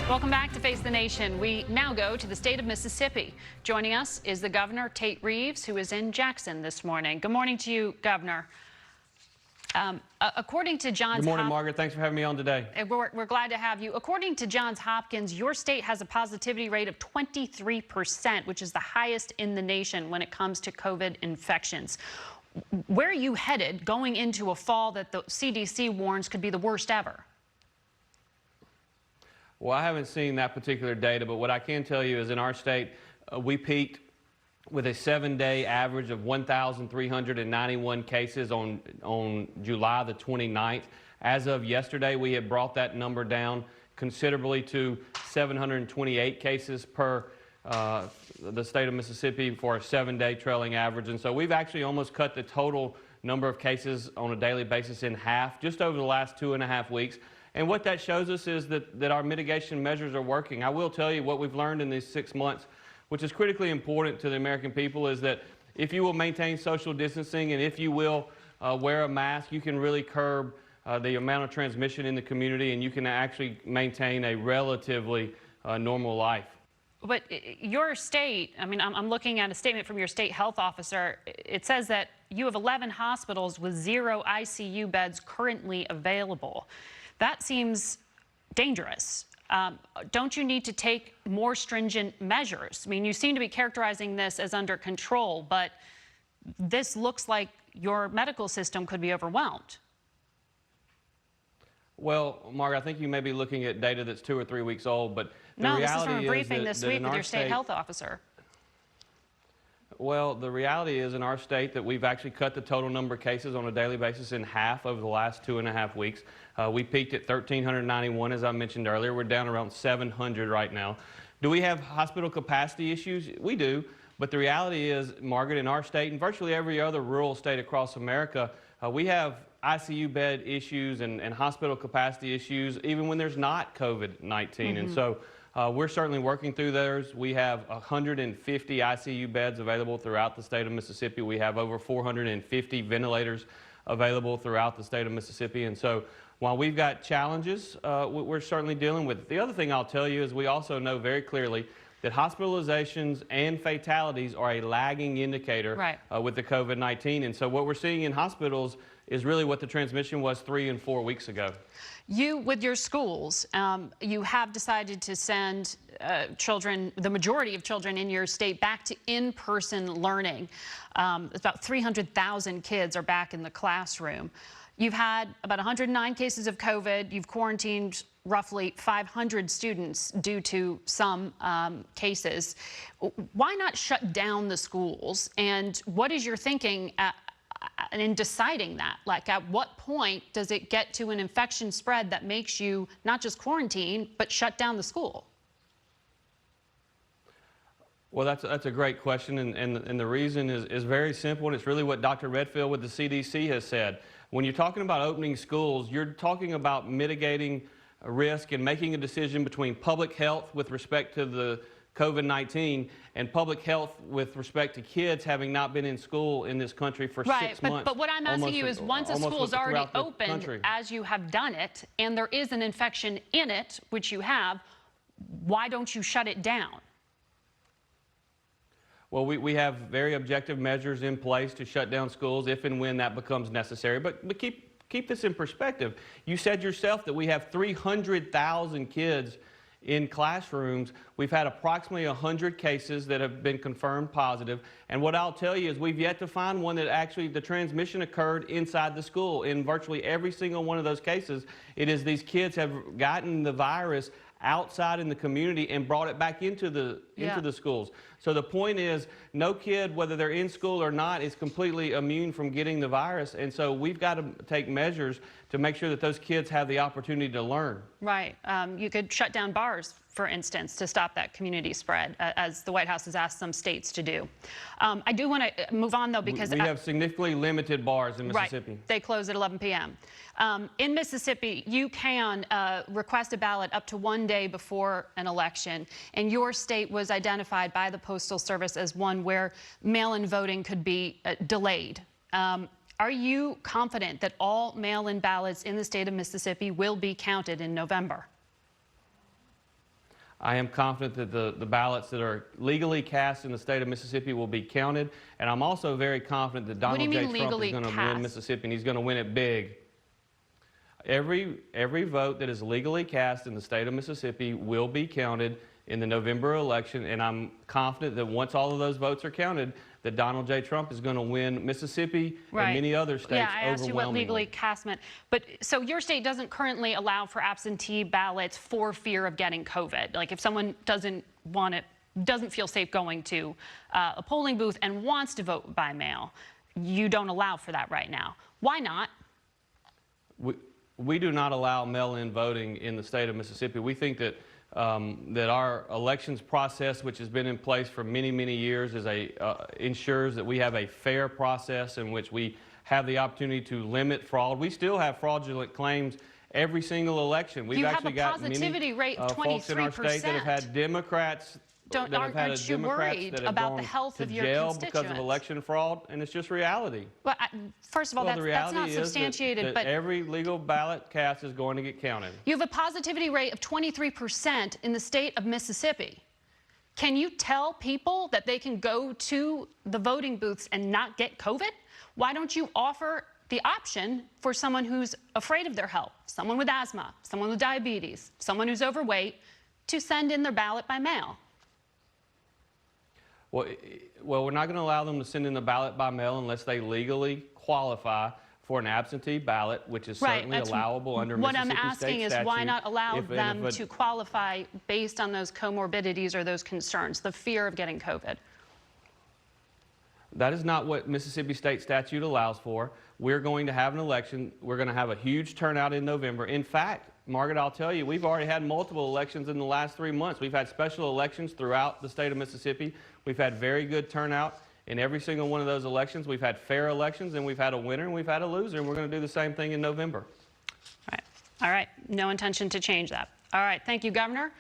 Welcome back to Face the Nation. We now go to the state of Mississippi. Joining us is the Governor Tate Reeves, who is in Jackson this morning. Good morning to you, Governor. According to Johns Hopkins... Good morning, Margaret. Thanks for having me on today. We're glad to have you. According to Johns Hopkins, your state has a positivity rate of 23%, which is the highest in the nation when it comes to COVID infections. Where are you headed going into a fall that the CDC warns could be the worst ever? Well, I haven't seen that particular data, but what I can tell you is in our state, we peaked with a 7-day average of 1,391 cases on July the 29th. As of yesterday, we had brought that number down considerably to 728 cases per the state of Mississippi for a 7-day trailing average. And so we've actually almost cut the total number of cases on a daily basis in half just over the last 2.5 weeks. And what that shows us is that our mitigation measures are working. I will tell you what we've learned in these 6 months, which is critically important to the American people, is that if you will maintain social distancing and if you will wear a mask, you can really curb the amount of transmission in the community, and you can actually maintain a relatively normal life. But your state, I mean, I'm looking at a statement from your state health officer. It says that you have 11 hospitals with 0 ICU beds currently available. That seems dangerous. Don't you need to take more stringent measures? I mean, you seem to be characterizing this as under control, but this looks like your medical system could be overwhelmed. Well, Margaret, I think you may be looking at data that's 2 or 3 weeks old, but the reality this is from a is briefing this week with your state health officer. Well, the reality is in our state that we've actually cut the total number of cases on a daily basis in half over the last 2.5 weeks. We peaked at 1,391, as I mentioned earlier. We're down around 700 right now. Do we have hospital capacity issues? We do. But the reality is, Margaret, in our state and virtually every other rural state across America, we have ICU bed issues and hospital capacity issues even when there's not COVID-19. And so we're certainly working through those. We have 150 ICU beds available throughout the state of Mississippi. We have over 450 ventilators available throughout the state of Mississippi. And so while we've got challenges, we're certainly dealing with it. The other thing I'll tell you is we also know very clearly that hospitalizations and fatalities are a lagging indicator with the COVID-19. And so what we're seeing in hospitals is really what the transmission was 3 and 4 weeks ago. You, with your schools, you have decided to send children, the majority of children in your state, back to in-person learning. About 300,000 kids are back in the classroom. You've had about 109 cases of COVID. You've quarantined roughly 500 students due to some cases. Why not shut down the schools? And what is your thinking in deciding that? Like, at what point does it get to an infection spread that makes you not just quarantine, but shut down the school? Well, that's a great question, and the reason is very simple, and it's really what Dr. Redfield with the CDC has said. When you're talking about opening schools, you're talking about mitigating risk and making a decision between public health with respect to the COVID-19 and public health with respect to kids having not been in school in this country for 6 months. But what I'm asking you is, once a school is already opened, as you have done it, and there is an infection in it, which you have, why don't you shut it down? Well, we have very objective measures in place to shut down schools if and when that becomes necessary. But keep this in perspective. You said yourself that we have 300,000 kids in classrooms. We've had approximately 100 cases that have been confirmed positive. And what I'll tell you is we've yet to find one that actually the transmission occurred inside the school. In virtually every single one of those cases, it is these kids have gotten the virus outside in the community and brought it back into the schools. So the point is, no kid, whether they're in school or not, is completely immune from getting the virus. And so we've got to take measures to make sure that those kids have the opportunity to learn. Right. You could shut down bars, for instance, to stop that community spread, as the White House has asked some states to do. I do want to move on, though, because we have significantly limited bars in Mississippi. Right. They close at 11 p.m. In Mississippi, you can request a ballot up to 1 day before an election, and your state was identified by the Postal Service as one where mail-in voting could be delayed. Are you confident that all mail-in ballots in the state of Mississippi will be counted in November? I am confident that the ballots that are legally cast in the state of Mississippi will be counted, and I'm also very confident that Donald J. Trump is going to win Mississippi, and he's going to win it big. Every vote that is legally cast in the state of Mississippi will be counted in the November election, and I'm confident that once all of those votes are counted, that Donald J. Trump is going to win Mississippi and many other states overwhelmingly. Yeah, I asked you what legally cast meant. But so your state doesn't currently allow for absentee ballots for fear of getting COVID. Like if someone doesn't feel safe going to a polling booth and wants to vote by mail, you don't allow for that right now. Why not? We do not allow mail-in voting in the state of Mississippi. We think that that our elections process, which has been in place for many, many years, ensures that we have a fair process in which we have the opportunity to limit fraud. We still have fraudulent claims every single election. We've actually got many folks in our state that have had Democrats. Aren't you worried about the health of your constituents? Because of election fraud, and it's just reality. Well, first of all, that's not substantiated. But every legal ballot cast is going to get counted. You have a positivity rate of 23% in the state of Mississippi. Can you tell people that they can go to the voting booths and not get COVID? Why don't you offer the option for someone who's afraid of their health, someone with asthma, someone with diabetes, someone who's overweight, to send in their ballot by mail? Well, we're not going to allow them to send in the ballot by mail unless they legally qualify for an absentee ballot, which is certainly allowable under Mississippi state statute. What I'm asking is why not allow them to qualify based on those comorbidities or those concerns, the fear of getting COVID? That is not what Mississippi state statute allows for. We're going to have an election. We're going to have a huge turnout in November. In fact, Margaret, I'll tell you, we've already had multiple elections in the last 3 months. We've had special elections throughout the state of Mississippi. We've had very good turnout in every single one of those elections. We've had fair elections, and we've had a winner, and we've had a loser, and we're going to do the same thing in November. All right. No intention to change that. All right. Thank you, Governor.